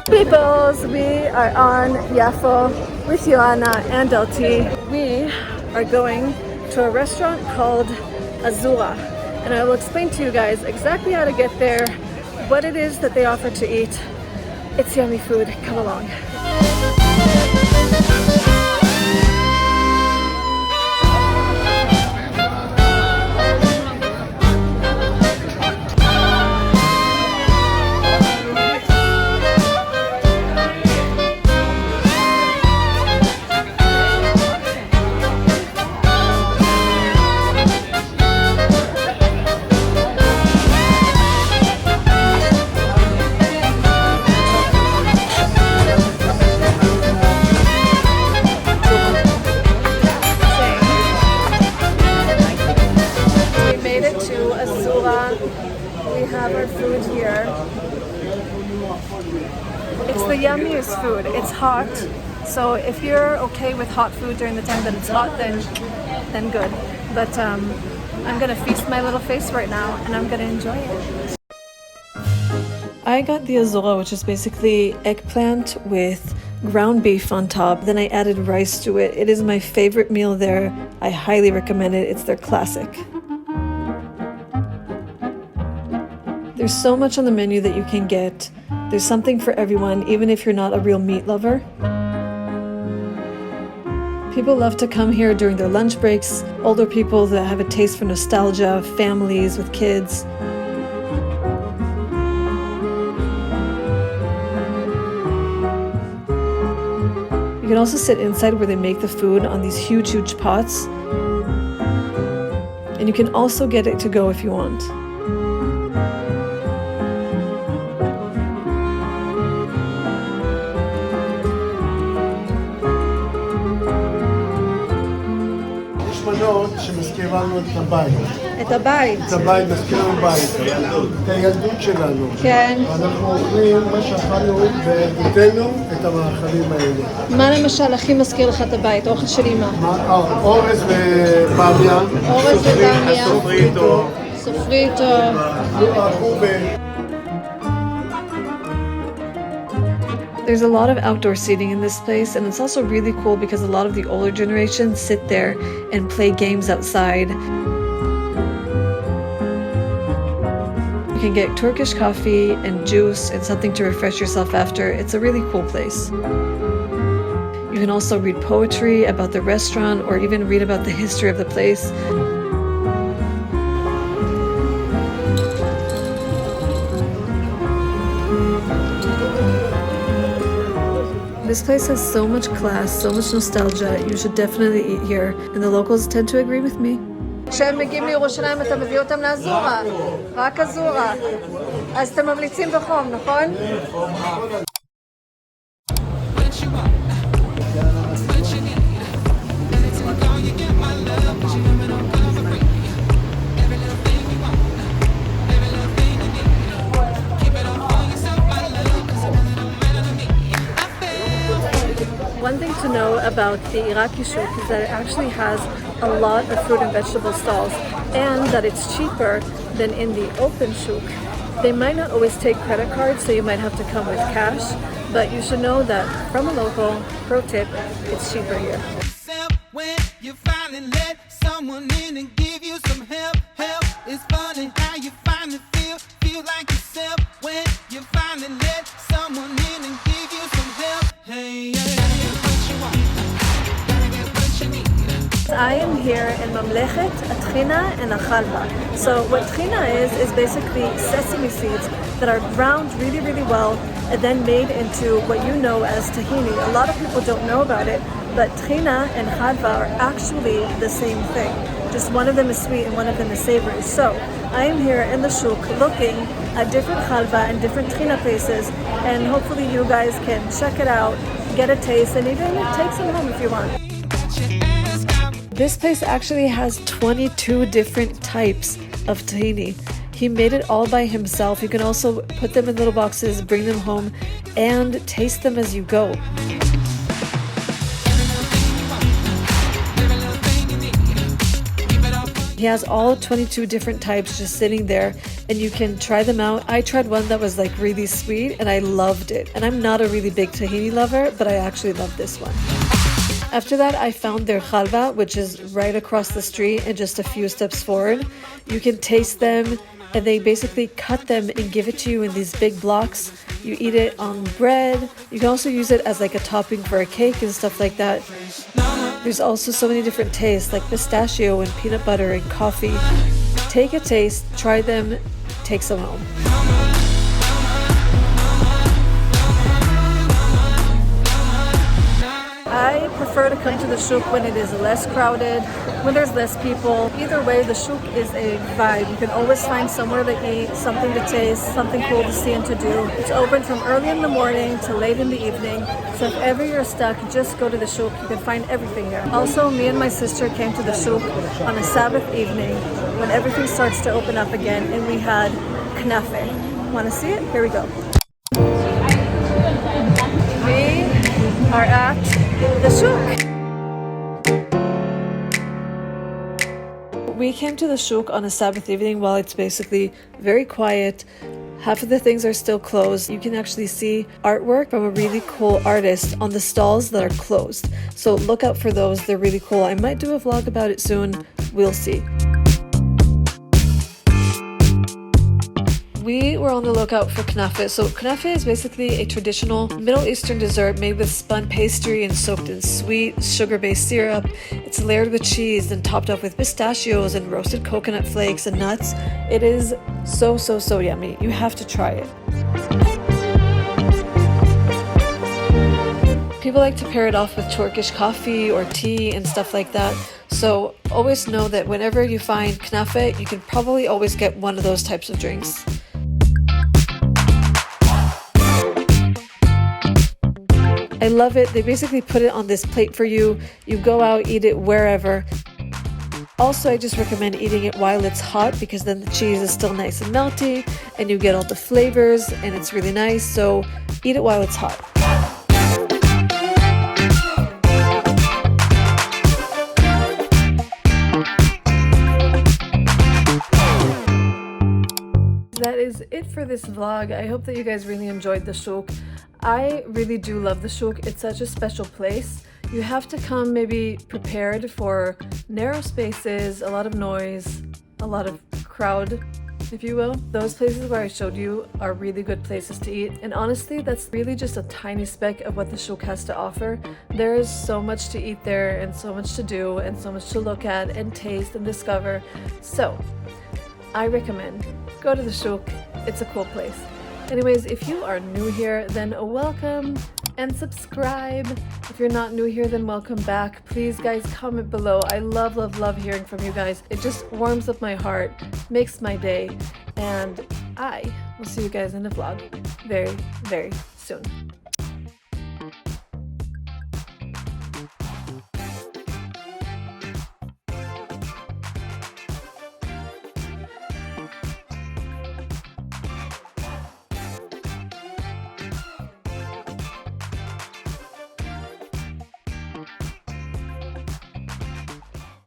Peoples, we are on Yafo with Joanna and LT. We are going to a restaurant called Azura, and I will explain to you guys exactly how to get there, what it is that they offer to eat. It's yummy food. Come along. We have our food here. It's the yummiest food. It's hot, so if you're okay with hot food during the time that it's hot, then good. But I'm gonna feast my little face right now, and I'm gonna enjoy it. I got the Azura, which is basically eggplant with ground beef on top. Then I added rice to it. It is my favorite meal there. I highly recommend it. It's their classic. There's so much on the menu that you can get. There's something for everyone, even if you're not a real meat lover. People love to come here during their lunch breaks, older people that have a taste for nostalgia, families with kids. You can also sit inside where they make the food on these huge pots. And you can also get it to go if you want. שמזכיר לנו את הבית. את הבית. את הבית, מזכיר לנו בית. את הילדות שלנו. כן. ואנחנו אוכלים מה שאכלנו בביתנו, את המאכלים האלה. מה למשל הכי מזכיר לך את הבית? אוכל של אמא? אורז ובמיה. אורז ובמיה. סופריטו. סופריטו. There's a lot of outdoor seating in this place, and it's also really cool because a lot of the older generation sit there and play games outside. You can get Turkish coffee and juice and something to refresh yourself after. It's a really cool place. You can also read poetry about the restaurant or even read about the history of the place. This place has so much class, so much nostalgia. You should definitely eat here, and the locals tend to agree with me. כשהם מגיעים לירושלים אתה מביא אותם לאזורה, רק אזורה. אז אתם ממליצים בחום, נכון? One thing to know about the Iraqi Shuk is that it actually has a lot of fruit and vegetable stalls, and that it's cheaper than in the open shuk. They might not always take credit cards, so you might have to come with cash, but you should know that from a local, pro tip, it's cheaper here. When you finally let someone in and give you some help, it's funny how you finally feel like yourself when you finally let someone in and give you some help. Hey, I am here in Mamlechet, Tahini and Halva. So what Tahini is basically sesame seeds that are ground really well and then made into what you know as tahini. A lot of people don't know about it, but Tahini and Halva are actually the same thing. Just one of them is sweet and one of them is savory. So I am here in the shuk looking at different Halva and different Tahini places, and hopefully you guys can check it out, get a taste, and even take some home if you want. This place actually has 22 different types of tahini. He made it all by himself. You can also put them in little boxes, bring them home, and taste them as you go. He has all 22 different types just sitting there, and you can try them out. I tried one that was like really sweet and I loved it. And I'm not a really big tahini lover, but I actually love this one. After that, I found their halva, which is right across the street and just a few steps forward. You can taste them, and they basically cut them and give it to you in these big blocks. You eat it on bread. You can also use it as like a topping for a cake and stuff like that. There's also so many different tastes, like pistachio and peanut butter and coffee. Take a taste, try them, take some home. I prefer to come to the shuk when it is less crowded, when there's less people. Either way, the shuk is a vibe. You can always find somewhere to eat, something to taste, something cool to see and to do. It's open from early in the morning to late in the evening. So if ever you're stuck, just go to the shuk. You can find everything here. Also, me and my sister came to the shuk on a Sabbath evening when everything starts to open up again, and we had Knafeh. Want to see it? Here we go. We are at the shuk. We came to the shuk on a Sabbath evening while it's basically very quiet. Half of the things are still closed. You can actually see artwork from a really cool artist on the stalls that are closed. So look out for those. They're really cool. I might do a vlog about it soon. We'll see. We were on the lookout for Knafeh. So Knafeh is basically a traditional Middle Eastern dessert made with spun pastry and soaked in sweet sugar-based syrup. It's layered with cheese and topped up with pistachios and roasted coconut flakes and nuts. It is so yummy. You have to try it. People like to pair it off with Turkish coffee or tea and stuff like that. So always know that whenever you find Knafeh, you can probably always get one of those types of drinks. I love it. They basically put it on this plate for you. You go out, eat it wherever. Also, I just recommend eating it while it's hot because then the cheese is still nice and melty and you get all the flavors and it's really nice. So eat it while it's hot. That is it for this vlog. I hope that you guys really enjoyed the shuk. I really do love the shuk. It's such a special place. You have to come maybe prepared for narrow spaces, a lot of noise, a lot of crowd, if you will. Those places where I showed you are really good places to eat. And honestly, that's really just a tiny speck of what the shuk has to offer. There is so much to eat there and so much to do and so much to look at and taste and discover. So I recommend go to the shuk. It's a cool place. Anyways, if you are new here, then welcome and subscribe. If you're not new here, then welcome back. Please, guys, comment below. I love hearing from you guys. It just warms up my heart, makes my day, and I will see you guys in the vlog very soon.